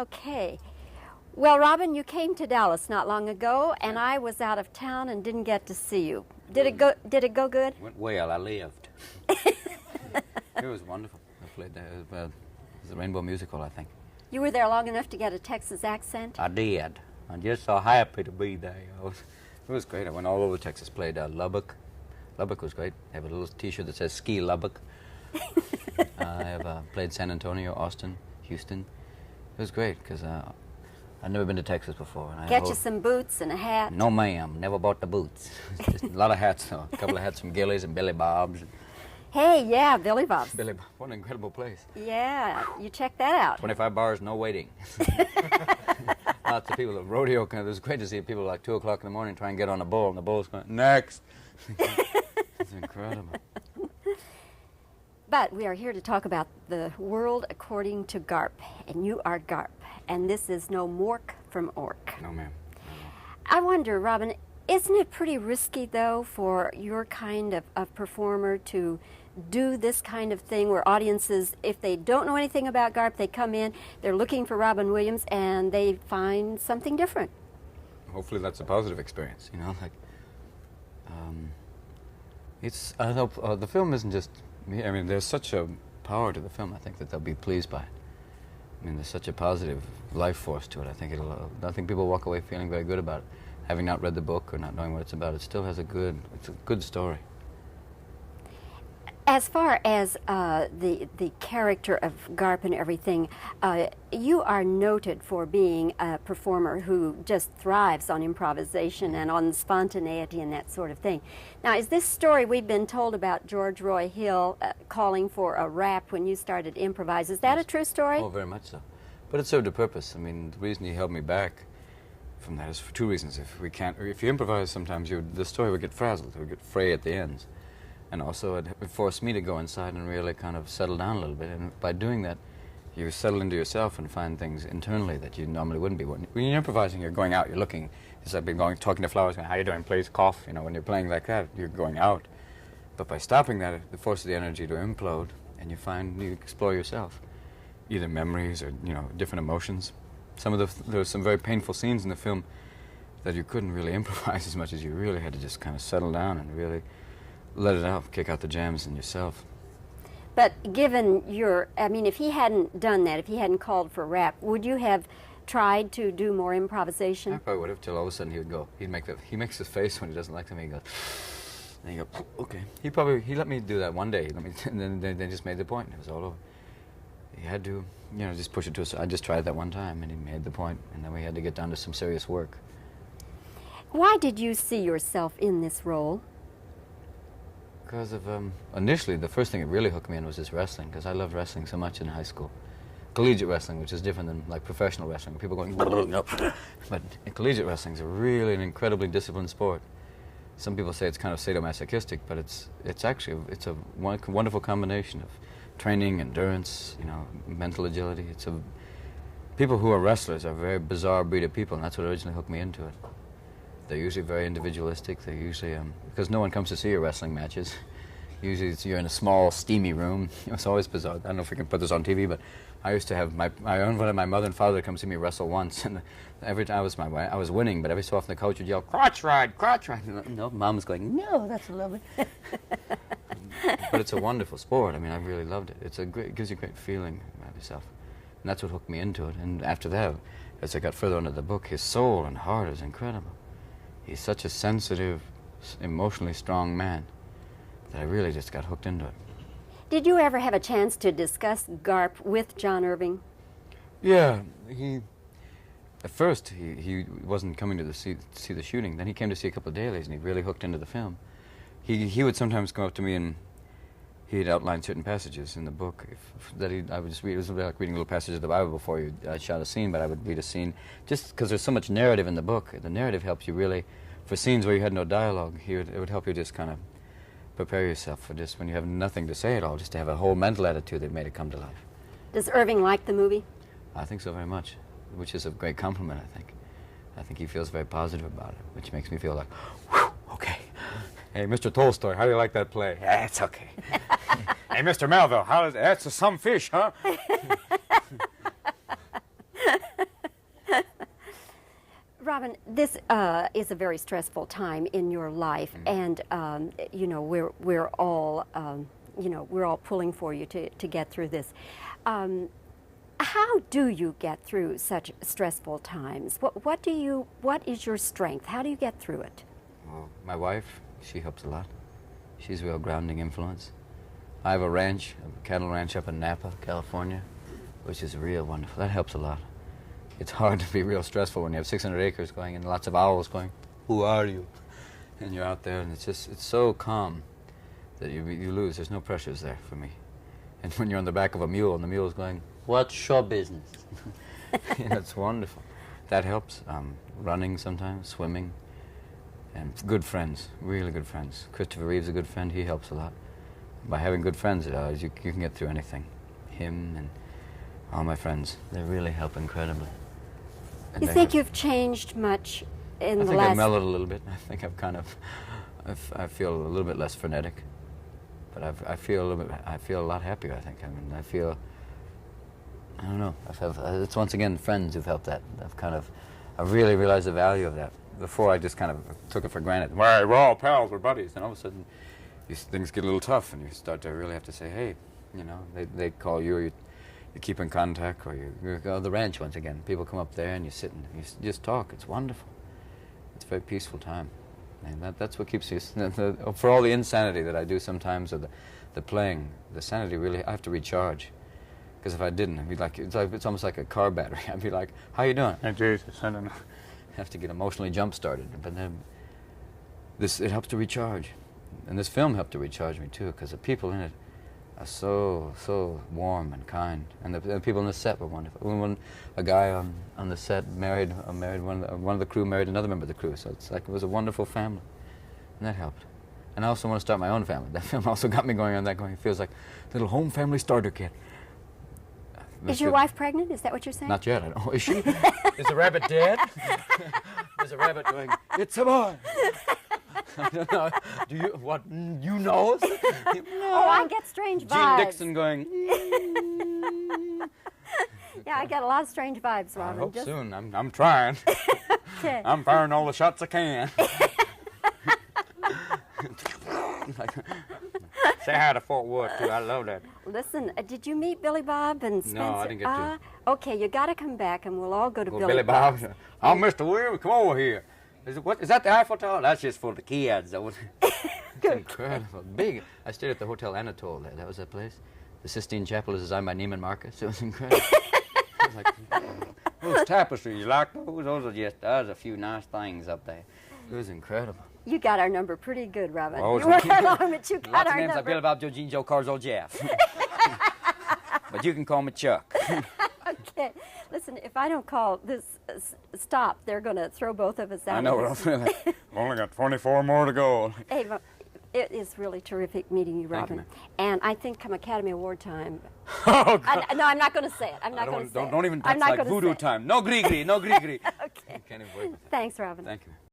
Okay. Well, Robin, you came to Dallas not long ago, and I was out of town and didn't get to see you. Did it go good? Went well. I lived. It was wonderful. I played there. It was a Rainbow Musical, I think. You were there long enough to get a Texas accent? I did. I'm just so happy to be there. It was great. I went all over Texas. Played Lubbock. Lubbock was great. I have a little T-shirt that says "Ski Lubbock." I have played San Antonio, Austin, Houston. It was great because I'd never been to Texas before. And Get you some boots and a hat? No, ma'am. Never bought the boots. Just a lot of hats, though. A couple of hats from Gillies and Billy Bob's. Hey, yeah, Billy Bob's. Billy Bob. What an incredible place. Yeah, you check that out. 25 bars, no waiting. Lots of people at rodeo. It was great to see people like 2 o'clock in the morning try and get on a bull, and the bull's going, next. It's incredible. But we are here to talk about the world according to Garp, and you are Garp, and this is no Mork from Ork. No, ma'am. I wonder, Robin, isn't it pretty risky, though, for your kind of performer to do this kind of thing where audiences, if they don't know anything about Garp, they come in, they're looking for Robin Williams, and they find something different? Hopefully that's a positive experience, like, I hope, the film isn't just me. I mean, there's such a power to the film, I think, that they'll be pleased by it. I mean, there's such a positive life force to it. I think people walk away feeling very good about it. Having not read the book or not knowing what it's about, it still has it's a good story. As far as the character of Garp and everything, you are noted for being a performer who just thrives on improvisation and on spontaneity and that sort of thing. Now, is this story we've been told about George Roy Hill calling for a rap when you started to improvise, is that a true story? Oh, very much so. But it served a purpose. I mean, the reason he held me back from that is for two reasons. If you improvise, sometimes the story would get frazzled, it would get fray at the ends. And also it forced me to go inside and really kind of settle down a little bit. And by doing that, you settle into yourself and find things internally that you normally wouldn't be. When you're improvising, you're going out, you're looking. It's like talking to flowers, going, how you doing, please, cough. When you're playing like that, you're going out. But by stopping that, it forces the energy to implode, and you explore yourself. Either memories or, different emotions. There were some very painful scenes in the film that you couldn't really improvise as much as you really had to just kind of settle down and really let it out, kick out the jams in yourself. But given if he hadn't done that, if he hadn't called for rap, would you have tried to do more improvisation? I probably would have, till all of a sudden he would go, he makes this face when he doesn't like something, he goes, and you go, okay. He let me do that one day, and then they just made the point, and it was all over. He had to, just push it to us. I just tried that one time, and he made the point, and then we had to get down to some serious work. Why did you see yourself in this role? Because of, initially, the first thing that really hooked me in was this wrestling, because I loved wrestling so much in high school. Collegiate wrestling, which is different than, like, professional wrestling, where people going, nope. But collegiate wrestling is really an incredibly disciplined sport. Some people say it's kind of sadomasochistic, but it's a wonderful combination of training, endurance, mental agility. People who are wrestlers are a very bizarre breed of people, and that's what originally hooked me into it. They're usually very individualistic. They're usually, because no one comes to see your wrestling matches. Usually you're in a small, steamy room. It's always bizarre. I don't know if we can put this on TV, but I used to have my mother and father come see me wrestle once, and every time I was winning, but every so often the coach would yell, crotch ride, crotch ride. No, Mom was going, no, that's lovely. But it's a wonderful sport. I mean, I really loved it. It gives you a great feeling about yourself. And that's what hooked me into it. And after that, as I got further into the book, his soul and heart is incredible. He's such a sensitive, emotionally strong man that I really just got hooked into it. Did you ever have a chance to discuss Garp with John Irving? Yeah, at first he wasn't coming to see the shooting. Then he came to see a couple of dailies, and he really hooked into the film. He would sometimes come up to me, and he'd outline certain passages in the book I would just read. It was like reading a little passage of the Bible before you shot a scene, but I would read a scene just because there's so much narrative in the book. The narrative helps you really, for scenes where you had no dialogue, it would help you just kind of prepare yourself for just when you have nothing to say at all, just to have a whole mental attitude that made it come to life. Does Irving like the movie? I think so very much, which is a great compliment, I think. I think he feels very positive about it, which makes me feel like, whew, okay. Hey, Mr. Tolstoy, how do you like that play? Yeah, it's okay. Hey, Mr. Melville, that's some fish, huh? Robin, this is a very stressful time in your life, and you know we're all you know we're all pulling for you to get through this. How do you get through such stressful times? What is your strength? How do you get through it? Well, my wife, she helps a lot. She's a real grounding influence. I have a ranch, a cattle ranch up in Napa, California, which is real wonderful. That helps a lot. It's hard to be real stressful when you have 600 acres going and lots of owls going, "Who are you?" And you're out there, and it's so calm that you lose. There's no pressures there for me. And when you're on the back of a mule and the mule's going, "What's your business?" It's wonderful. That helps. Running sometimes, swimming, and good friends, really good friends. Christopher Reeve's a good friend. He helps a lot. By having good friends, you can get through anything. Him and all my friends, they really help incredibly. And You think you've changed much in the I think last... I've mellowed a little bit. I think I've kind of, I feel a little bit less frenetic, but I feel a lot happier. I think. I mean, I don't know. It's once again friends who've helped that. I've really realized the value of that. Before I just kind of took it for granted. Well, we're all pals, we're buddies, and all of a sudden, things get a little tough, and you start to really have to say, hey, you know, they call you, or you keep in contact, or you go to the ranch once again. People come up there and you sit and you just talk. It's wonderful. It's a very peaceful time. And that's what keeps you, for all the insanity that I do sometimes, or the playing, the sanity really, I have to recharge. Because if I didn't, I'd be like, it's almost like a car battery. I'd be like, how you doing? Hey, Jesus, I don't know. I have to get emotionally jump-started. But then, it helps to recharge. And this film helped to recharge me, too, because the people in it are so warm and kind. And the people on the set were wonderful. When a guy on the set married one of the crew, married another member of the crew. So it's like it was a wonderful family. And that helped. And I also want to start my own family. That film also got me going on that, going, it feels like a little home family starter kit. Is your wife pregnant? Is that what you're saying? Not yet. I don't know. Is she? Is the rabbit dead? There's a rabbit going, "It's a boy." I don't know. Do you? What? You know? No. Oh, I get strange vibes. Gene Dixon going. Yeah, I get a lot of strange vibes, Robin. I hope soon. I'm trying. Okay. I'm firing all the shots I can. Say hi to Fort Worth, too. I love that. Listen, did you meet Billy Bob and Spencer? No, I didn't get to. Okay, you got to come back, and we'll all go to Billy Bob. Oh, Mr. Williams, come over here. Is that the Eiffel Tower? That's just for the kids. It's incredible. Big. I stayed at the Hotel Anatole there. That was that place. The Sistine Chapel is designed by Neiman Marcus. It was incredible. It was like, those tapestries, you like those? Those are just, there's a few nice things up there. It was incredible. You got our number pretty good, Robin. Oh, you weren't that long, but you got lots our of names number. like Billy Bob, Joe Jean, Joe Carzo, Jeff. But you can call me Chuck. Okay. Listen, if I don't call this stop, they're going to throw both of us out. I know what I'm feeling. I've only got 24 more to go. Hey, it is really terrific meeting you, Robin. Thank you, and I think come Academy Award time... Oh, God. No, I'm not going to say it. I'm not going to say it. Don't even, I'm that's not like gonna voodoo say it. time. No gree-gree, no gree-gree. Okay. Can't even work with that. Thanks, Robin. Thank you.